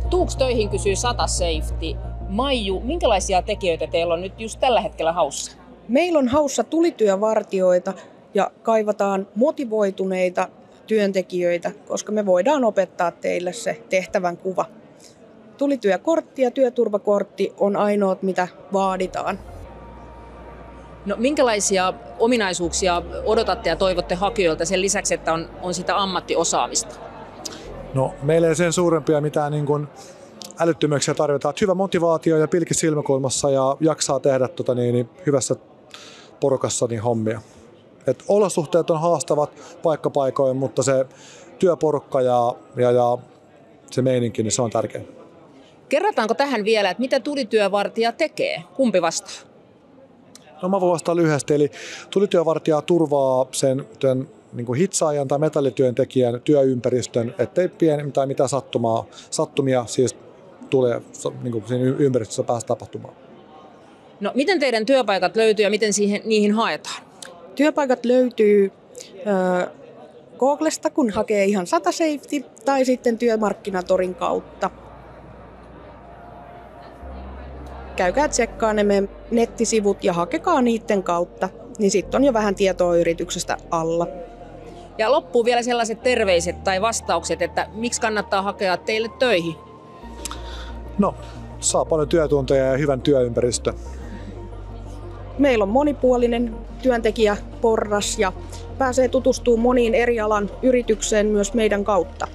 Tuuks töihin kysyy Sata Safety. Maiju, minkälaisia tekijöitä teillä on nyt just tällä hetkellä haussa? Meillä on haussa tulityövartijoita ja kaivataan motivoituneita työntekijöitä, koska me voidaan opettaa teille se tehtävän kuva. Tulityökortti ja työturvakortti on ainoat, mitä vaaditaan. No, minkälaisia ominaisuuksia odotatte ja toivotte hakijoilta sen lisäksi, että on sitä ammattiosaamista? No, meillä ei sen suurempia mitään älyttömyyksiä tarvitaan. Hyvä motivaatio ja pilki silmäkulmassa ja jaksaa tehdä hyvässä porukassa hommia. Olosuhteet on haastavat paikkapaikoin, mutta se työporukka ja se meininki, niin se on tärkeä. Kerrataanko tähän vielä, että mitä tulityövartija tekee? Kumpi vastaa? No, mä voin vastata lyhyesti. Eli tulityövartija turvaa sen hitsaajan tai metallityöntekijän työympäristön, ettei pieni tai mitään sattumia siis tulee siinä ympäristössä päästä tapahtumaan. No, miten teidän työpaikat löytyy ja miten niihin haetaan? Työpaikat löytyy Googlesta, kun hakee ihan Sata Safety, tai sitten Työmarkkinatorin kautta. Käykää tsekkaa ne meidän nettisivut ja hakekaa niiden kautta, niin sitten on jo vähän tietoa yrityksestä alla. Ja loppuu vielä sellaiset terveiset tai vastaukset, että miksi kannattaa hakea teille töihin? No, saa paljon työtunteja ja hyvän työympäristö. Meillä on monipuolinen työntekijäporras ja pääsee tutustumaan moniin eri alan yritykseen myös meidän kautta.